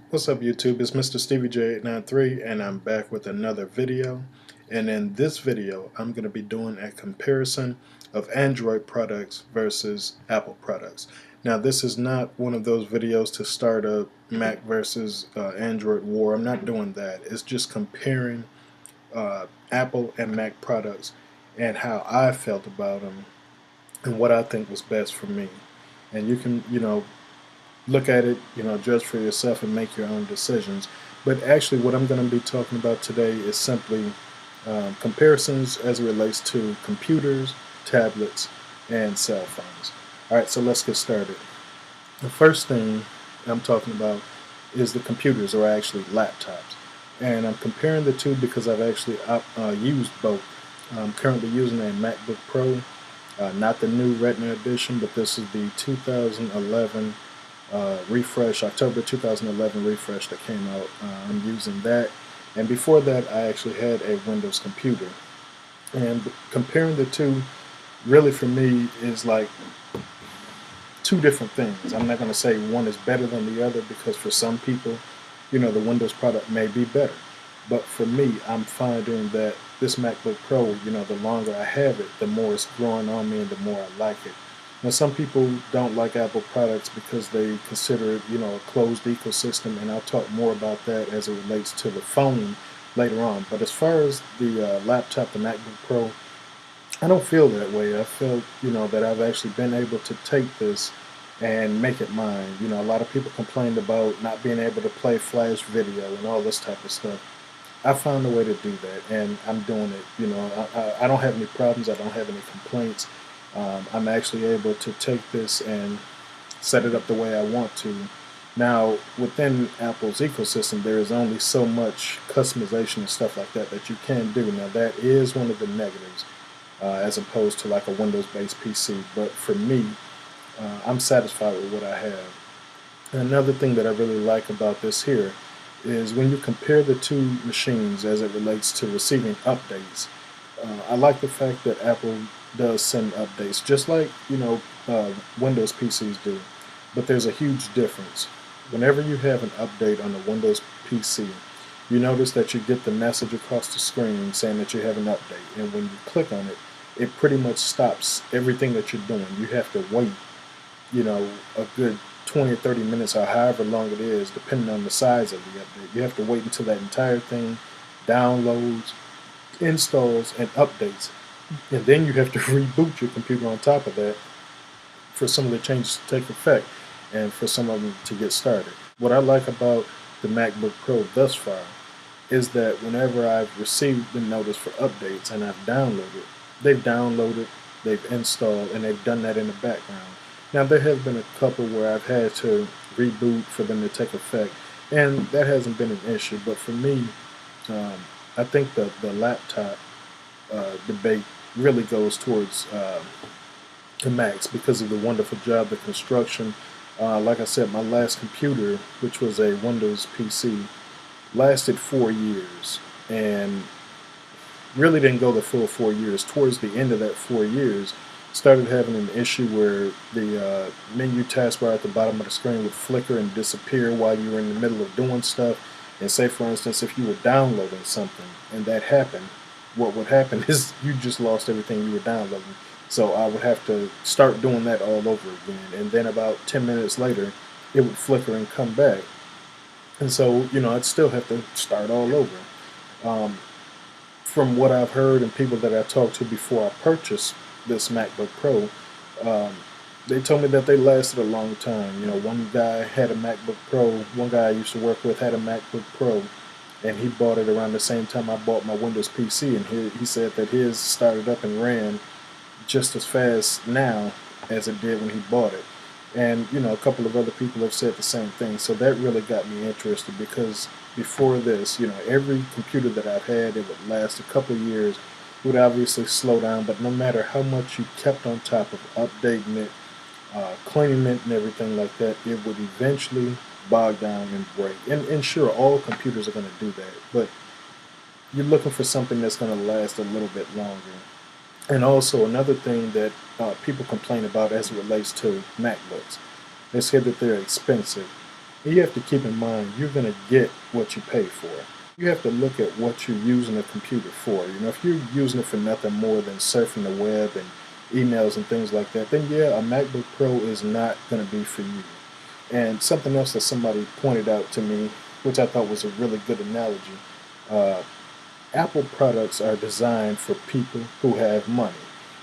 What's up YouTube? It's Mr. Stevie J893 and I'm back with another video. And in this video I'm going to be doing a comparison of Android products versus Apple products. Now this is not one of those videos to start a Mac versus Android war. I'm not doing that. It's just comparing Apple and Mac products and how I felt about them and what I think was best for me. And you can, look at it, judge for yourself and make your own decisions. But actually, what I'm going to be talking about today is simply comparisons as it relates to computers, tablets, and cell phones. All right, so let's get started. The first thing I'm talking about is the computers, or actually laptops. And I'm comparing the two because I've actually used both. I'm currently using a MacBook Pro, not the new Retina edition, but this is the 2011 refresh, October 2011 refresh that came out. I'm using that. And before that, I actually had a Windows computer. And comparing the two, really for me, is like two different things. I'm not going to say one is better than the other because for some people, the Windows product may be better. But for me, I'm finding that this MacBook Pro, the longer I have it, the more it's growing on me and the more I like it. Now, some people don't like Apple products because they consider it, a closed ecosystem, and I'll talk more about that as it relates to the phone later on. But as far as the laptop, the MacBook Pro, I don't feel that way. I feel, that I've actually been able to take this and make it mine. A lot of people complained about not being able to play Flash video and all this type of stuff. I found a way to do that, and I'm doing it. I don't have any problems. I don't have any complaints. I'm actually able to take this and set it up the way I want to. Now, within Apple's ecosystem, there is only so much customization and stuff like that that you can do. Now, that is one of the negatives, as opposed to like a Windows-based PC. But for me, I'm satisfied with what I have. And another thing that I really like about this here is when you compare the two machines as it relates to receiving updates. I like the fact that Apple does send updates, just like Windows PCs do. But there's a huge difference. Whenever you have an update on a Windows PC, you notice that you get the message across the screen saying that you have an update, and when you click on it, it pretty much stops everything that you're doing. You have to wait, a good 20 or 30 minutes or however long it is, depending on the size of the update. You have to wait until that entire thing downloads, installs, and updates. And then you have to reboot your computer on top of that for some of the changes to take effect and for some of them to get started. What I like about the MacBook Pro thus far is that whenever I've received the notice for updates and I've downloaded, they've installed, and they've done that in the background. Now, there have been a couple where I've had to reboot for them to take effect, and that hasn't been an issue. But for me, I think the laptop debate really goes towards the Macs because of the wonderful job, the construction. Like I said, my last computer, which was a Windows PC, lasted 4 years and really didn't go the full 4 years. Towards the end of that 4 years, started having an issue where the menu taskbar at the bottom of the screen would flicker and disappear while you were in the middle of doing stuff. And say, for instance, if you were downloading something and that happened, what would happen is you just lost everything you were downloading. So I would have to start doing that all over again. And then about 10 minutes later, it would flicker and come back. And so, I'd still have to start all over. Um, from what I've heard and people that I talked to before I purchased this MacBook Pro, um, they told me that they lasted a long time. One guy had a MacBook Pro. One guy I used to work with had a MacBook Pro, and he bought it around the same time I bought my Windows PC. And he said that his started up and ran just as fast now as it did when he bought it. And a couple of other people have said the same thing. So that really got me interested because before this, every computer that I've had, it would last a couple of years. It would obviously slow down, but no matter how much you kept on top of updating it, cleaning it, and everything like that, it would eventually bog down and break. And sure, all computers are going to do that, but you're looking for something that's going to last a little bit longer. And also another thing that people complain about as it relates to MacBooks, they say that they're expensive. And you have to keep in mind, you're going to get what you pay for. You have to look at what you're using a computer for. If you're using it for nothing more than surfing the web and emails and things like that, then yeah, a MacBook Pro is not going to be for you. And something else that somebody pointed out to me, which I thought was a really good analogy, uh, Apple products are designed for people who have money.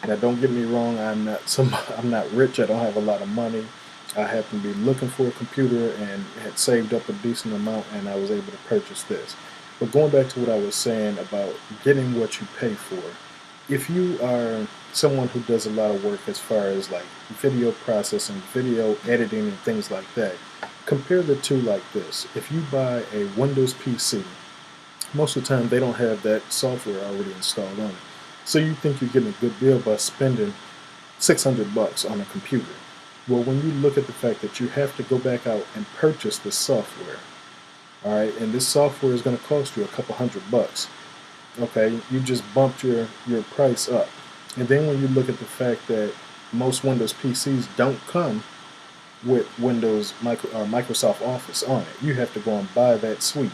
Now, don't get me wrong, I'm not rich. I don't have a lot of money. I happened to be looking for a computer and had saved up a decent amount, and I was able to purchase this. But going back to what I was saying about getting what you pay for, if you are someone who does a lot of work as far as like video processing, video editing, and things like that, compare the two like this. If you buy a Windows PC, most of the time they don't have that software already installed on it. So you think you're getting a good deal by spending $600 on a computer. Well, when you look at the fact that you have to go back out and purchase the software, all right, and this software is going to cost you a couple $100. Okay, you just bumped your price up. And then when you look at the fact that most Windows PCs don't come with Microsoft Office on it, you have to go and buy that suite.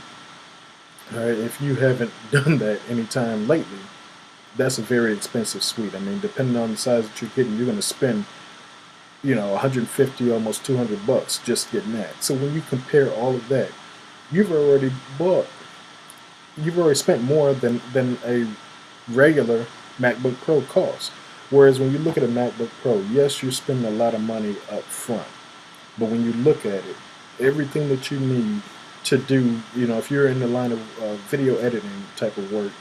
All right, if you haven't done that anytime lately, that's a very expensive suite. I mean, depending on the size that you're getting, you're going to spend 150, almost $200 just getting that. So when you compare all of that, you've already spent more than a regular MacBook Pro costs. Whereas when you look at a MacBook Pro, yes, you're spending a lot of money up front, but when you look at it, everything that you need to do, if you're in the line of video editing type of work,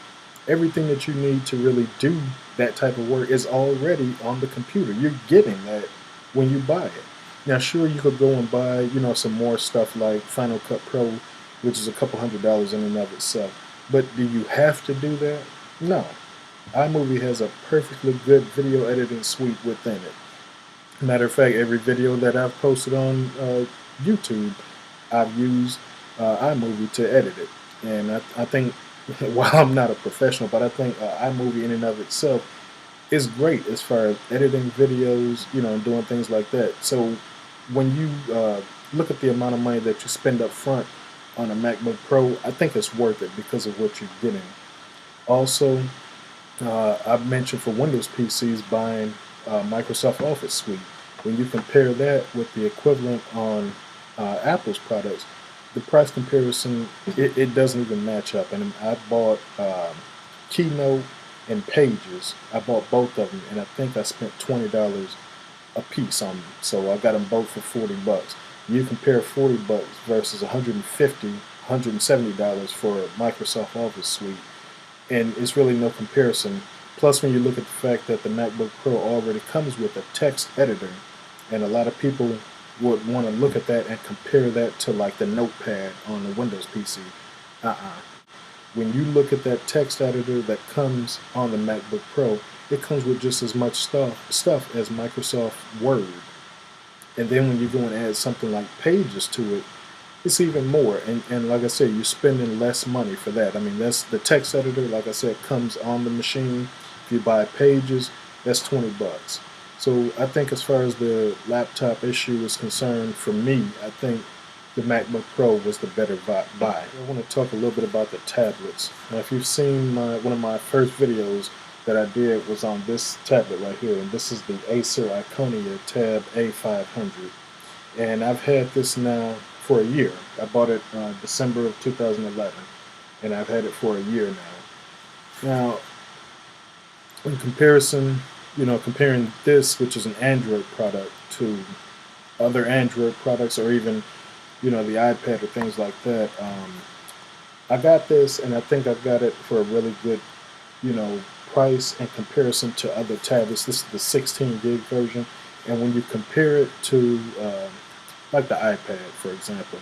everything that you need to really do that type of work is already on the computer. You're getting that when you buy it. Now, sure, you could go and buy, some more stuff like Final Cut Pro, which is a couple $100 in and of itself. But do you have to do that? No. iMovie has a perfectly good video editing suite within it. Matter of fact, every video that I've posted on YouTube, I've used iMovie to edit it. And I think, while I'm not a professional, but I think iMovie in and of itself is great as far as editing videos, and doing things like that. So when you look at the amount of money that you spend up front on a MacBook Pro, I think it's worth it because of what you're getting. Also, I've mentioned for Windows PCs buying Microsoft Office Suite. When you compare that with the equivalent on Apple's products, the price comparison, it doesn't even match up. And I bought Keynote and Pages. I bought both of them, and I think I spent $20 a piece on them. So I got them both for $40. You compare $40 versus $150, $170 for Microsoft Office Suite, and it's really no comparison. Plus, when you look at the fact that the MacBook Pro already comes with a text editor, and a lot of people would want to look at that and compare that to like the Notepad on the Windows PC. When you look at that text editor that comes on the MacBook Pro, it comes with just as much stuff as Microsoft Word. And then when you go and add something like Pages to it, it's even more. And like I said, you're spending less money for that. I mean, that's the text editor, like I said, comes on the machine. If you buy Pages, that's $20. So I think as far as the laptop issue is concerned, for me, I think the MacBook Pro was the better buy. I want to talk a little bit about the tablets. Now, if you've seen one of my first videos that I did was on this tablet right here, and this is the Acer Iconia Tab A500. And I've had this now for a year. I bought it December of 2011, and I've had it for a year now. Now, in comparison, comparing this, which is an Android product, to other Android products, or even, the iPad or things like that, I got this, and I think I got it for a really good, price in comparison to other tablets. This is the 16 gig version, and when you compare it to like the iPad, for example,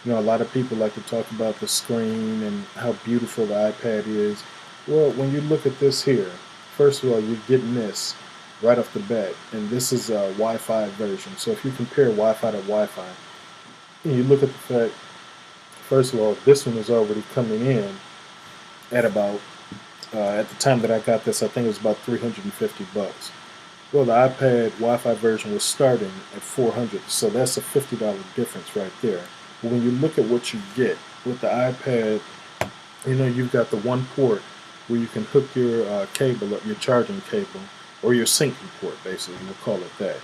a lot of people like to talk about the screen and how beautiful the iPad is. Well, when you look at this here, first of all, you're getting this right off the bat, and this is a Wi-Fi version. So if you compare Wi-Fi to Wi-Fi, and you look at the fact, first of all, this one is already coming in at about, at the time that I got this, I think it was about $350. Well, the iPad Wi-Fi version was starting at $400, so that's a $50 difference right there. But when you look at what you get with the iPad, you've got the one port where you can hook your cable up, your charging cable, or your syncing port, basically, we'll call it that.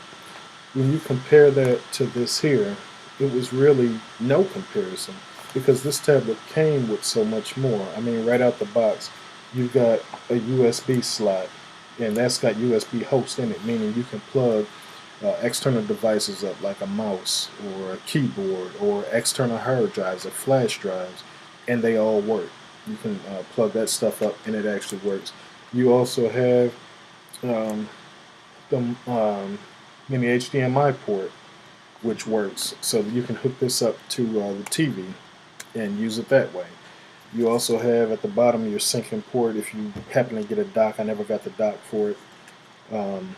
When you compare that to this here, it was really no comparison because this tablet came with so much more. I mean, right out the box, you've got a USB slot, and that's got USB host in it, meaning you can plug external devices up like a mouse or a keyboard or external hard drives or flash drives, and they all work. You can plug that stuff up, and it actually works. You also have um, the mini HDMI port, which works, so you can hook this up to the TV and use it that way. You also have at the bottom your syncing port if you happen to get a dock. I never got the dock for it. Um,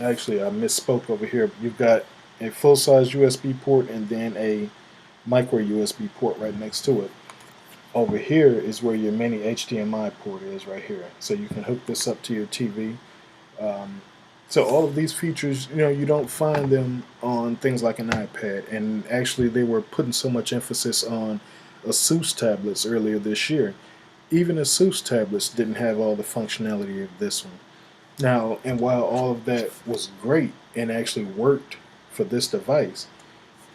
Actually, I misspoke over here. You've got a full-size USB port and then a micro USB port right next to it. Over here is where your mini HDMI port is right here. So you can hook this up to your TV. Um, so all of these features, you don't find them on things like an iPad. And actually, they were putting so much emphasis on ASUS tablets earlier this year. Even ASUS tablets didn't have all the functionality of this one. Now, and while all of that was great and actually worked for this device,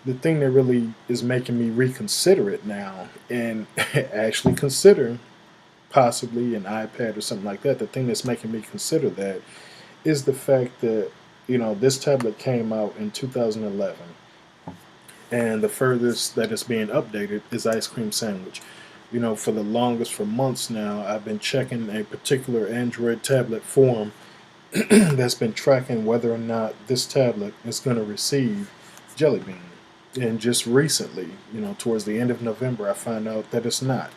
the thing that really is making me reconsider it now and actually consider possibly an iPad or something like that, the thing that's making me consider that is the fact that, this tablet came out in 2011, and the furthest that it's being updated is Ice Cream Sandwich. For the longest, for months now, I've been checking a particular Android tablet forum that's been tracking whether or not this tablet is going to receive Jelly Bean. And just recently, towards the end of November, I found out that it's not.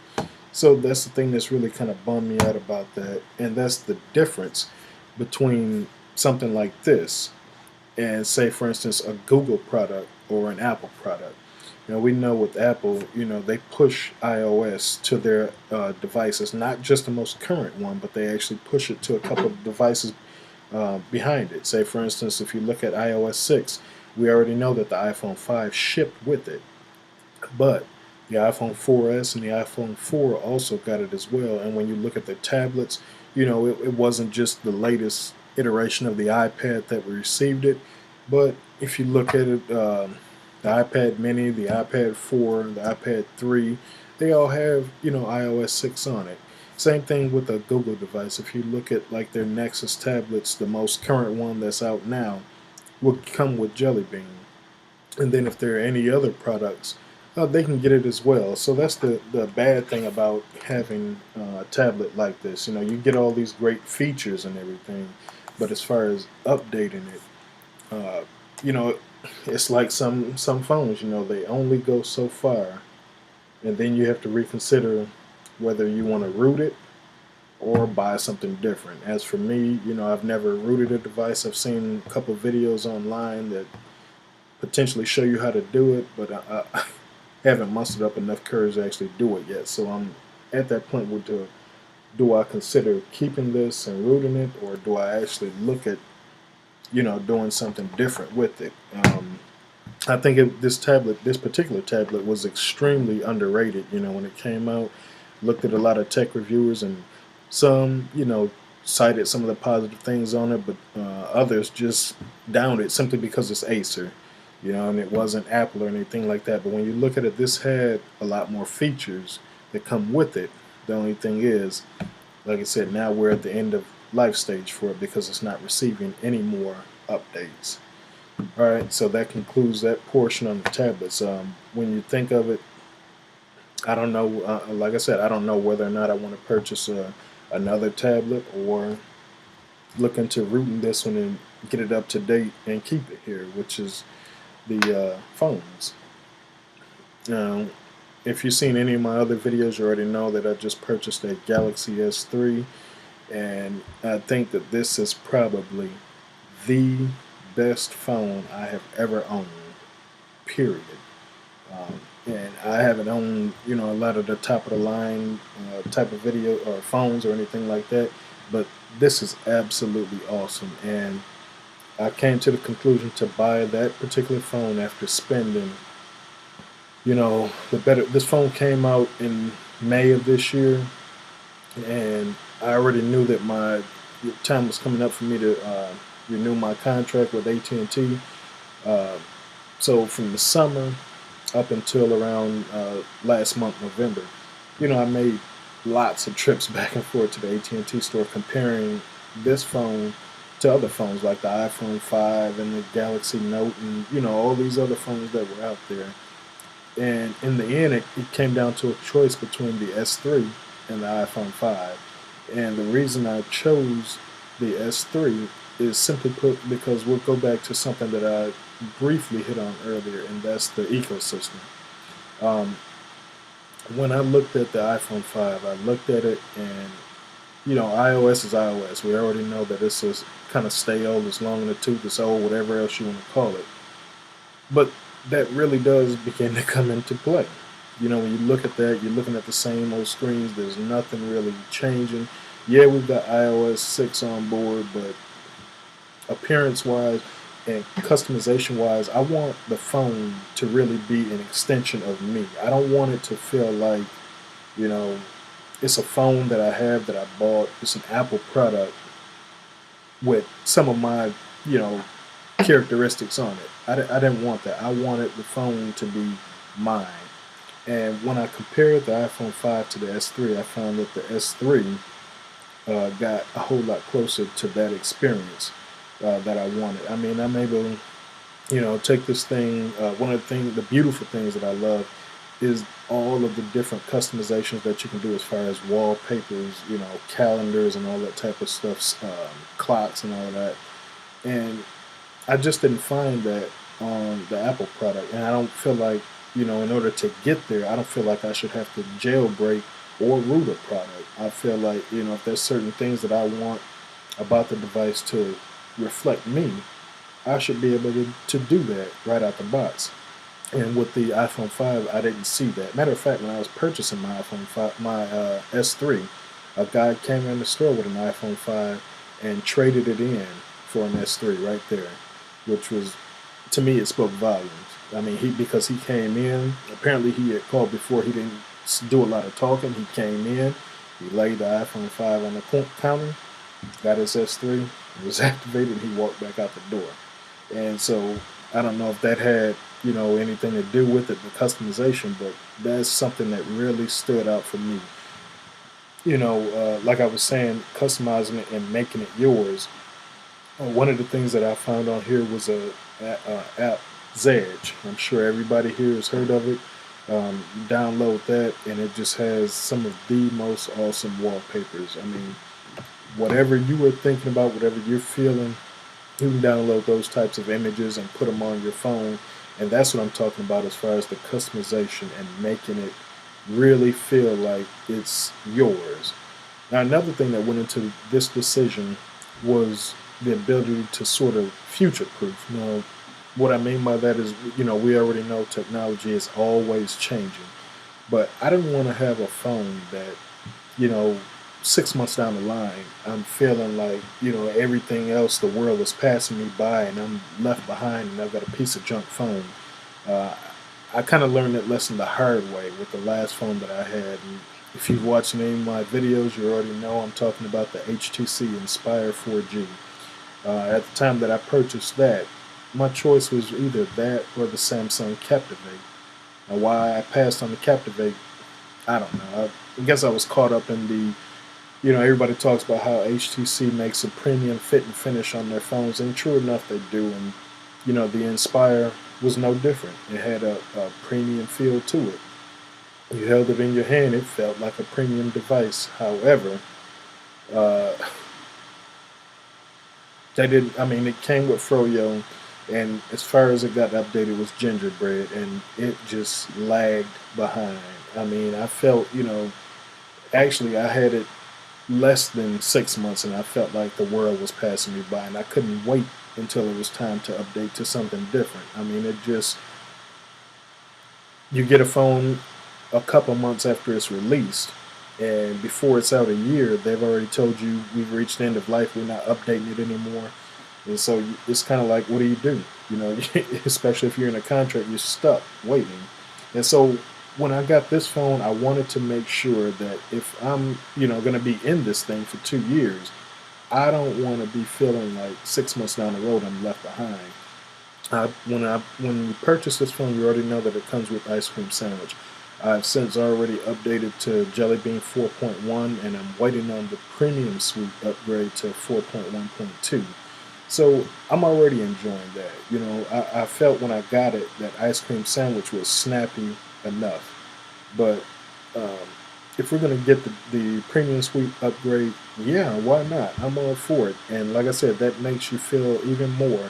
So that's the thing that's really kind of bummed me out about that. And that's the difference between something like this and, say, for instance, a Google product or an Apple product. We know with Apple, they push iOS to their devices, not just the most current one, but they actually push it to a couple of devices behind it. Say, for instance, if you look at iOS 6, we already know that the iPhone 5 shipped with it, but the iPhone 4S and the iPhone 4 also got it as well. And when you look at the tablets, it wasn't just the latest iteration of the iPad that we received it, but if you look at it, the iPad Mini, the iPad 4, the iPad 3, they all have, iOS 6 on it. Same thing with a Google device. If you look at like their Nexus tablets, the most current one that's out now will come with Jelly Bean. And then if there are any other products, they can get it as well. So that's the bad thing about having a tablet like this. You get all these great features and everything, but as far as updating it, uh, you know, it's like some phones. They only go so far, and then you have to reconsider whether you want to root it or buy something different. As for me, I've never rooted a device. I've seen a couple videos online that potentially show you how to do it, but I haven't mustered up enough courage to actually do it yet. So I'm at that point with do I consider keeping this and rooting it, or do I actually look at doing something different with it? I think this particular tablet was extremely underrated. When it came out, looked at a lot of tech reviewers, and some, cited some of the positive things on it, but others just downed it simply because it's Acer, and it wasn't Apple or anything like that. But when you look at it, this had a lot more features that come with it. The only thing is, like I said, now we're at the end of life stage for it because it's not receiving any more updates. All right, so that concludes that portion on the tablets. When you think of it, I don't know. Like I said, I don't know whether or not I want to purchase another tablet or look into rooting this one and get it up to date and keep it here, which is the phones. Now, if you've seen any of my other videos, you already know that I just purchased a Galaxy S3, and I think that this is probably the best phone I have ever owned, period. And I haven't owned, a lot of the top of the line type of video or phones or anything like that, but this is absolutely awesome. And I came to the conclusion to buy that particular phone after spending This phone came out in May of this year, and I already knew that my time was coming up for me to renew my contract with AT&T. Uh, so from the summer up until around last month, November, I made lots of trips back and forth to the AT&T store comparing this phone to other phones like the iPhone 5 and the Galaxy Note and all these other phones that were out there. And in the end, it came down to a choice between the S3 and the iPhone 5. And the reason I chose the S3 is simply put because we'll go back to something that I briefly hit on earlier, and that's the ecosystem. Um, when I looked at the iPhone 5, I looked at it and, iOS is iOS. We already know that it's just kind of stale, it's long in the tooth, it's old, whatever else you want to call it. But that really does begin to come into play. When you look at that, you're looking at the same old screens. There's nothing really changing. Yeah, we've got iOS 6 on board, but appearance wise and customization wise, I want the phone to really be an extension of me. I don't want it to feel like, you know, it's a phone that I have that I bought. It's an Apple product with some of my, you know, characteristics on it. I didn't want that. I wanted the phone to be mine. And when I compared the iPhone 5 to the S3, I found that the S3 got a whole lot closer to that experience that I wanted. I mean, I'm able to, take this thing. One of the beautiful things that I love is all of the different customizations that you can do as far as wallpapers, calendars and all that type of stuff, clocks and all of that. And I just didn't find that on the Apple product, and I don't feel like, in order to get there, I don't feel like I should have to jailbreak or root a product. I feel like, if there's certain things that I want about the device to reflect me, I should be able to do that right out the box. And with the iPhone 5, I didn't see that. Matter of fact, when I was purchasing my iPhone 5, my S3, a guy came in the store with an iPhone 5 and traded it in for an S3 right there, which was, to me, it spoke volumes. I mean, because he came in, apparently he had called before, he didn't do a lot of talking. He came in, he laid the iPhone 5 on the counter, got his S3, it was activated, and he walked back out the door. And so I don't know if that had, anything to do with it, the customization, but that's something that really stood out for me. Like I was saying, customizing it and making it yours. One of the things that I found on here was a app, Zedge. I'm sure everybody here has heard of it. Download that, and it just has some of the most awesome wallpapers. I mean, whatever you were thinking about, whatever you're feeling, you can download those types of images and put them on your phone. And that's what I'm talking about as far as the customization and making it really feel like it's yours. Now, another thing that went into this decision was the ability to sort of future proof. Now, what I mean by that is, we already know technology is always changing. But I didn't want to have a phone that, you know, 6 months down the line, I'm feeling like, everything else, the world is passing me by and I'm left behind and I've got a piece of junk phone. Uh, I kind of learned that lesson the hard way with the last phone that I had. And if you've watched any of my videos, you already know I'm talking about the HTC Inspire 4G. At the time that I purchased that, my choice was either that or the Samsung Captivate. Now, why I passed on the Captivate, I don't know. I guess I was caught up in the, everybody talks about how HTC makes a premium fit and finish on their phones, and true enough, they do. And, the Inspire was no different. It had a premium feel to it. You held it in your hand, it felt like a premium device. However, uh, they didn't, I mean, it came with Froyo, and as far as it got updated, it was gingerbread, and it just lagged behind. I mean, I felt, actually, I had it less than 6 months, and I felt like the world was passing me by, and I couldn't wait until it was time to update to something different. I mean, it just, you get a phone a couple months after it's released, and before it's out a year, they've already told you we've reached the end of life, we're not updating it anymore. And so it's kind of like, what do? Especially if you're in a contract, you're stuck waiting. And so when I got this phone, I wanted to make sure that if I'm, going to be in this thing for 2 years, I don't want to be feeling like 6 months down the road I'm left behind. When you purchase this phone, you already know that it comes with ice cream sandwich. I've since already updated to Jelly Bean 4.1, and I'm waiting on the premium suite upgrade to 4.1.2. So I'm already enjoying that. I felt when I got it that ice cream sandwich was snappy enough. But um, if we're gonna get the premium suite upgrade, yeah, why not? I'm all for it. And like I said, that makes you feel even more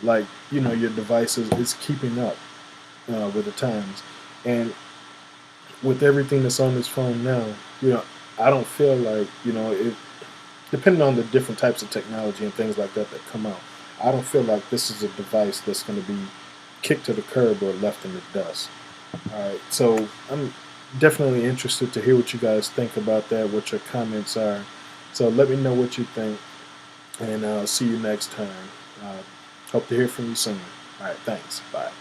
like your device is keeping up with the times. And with everything that's on this phone now, you know, I don't feel like it. Depending on the different types of technology and things like that that come out, I don't feel like this is a device that's going to be kicked to the curb or left in the dust. All right, so I'm definitely interested to hear what you guys think about that, what your comments are. So let me know what you think, and I'll see you next time. Uh, Hope to hear from you soon. All right, thanks. Bye.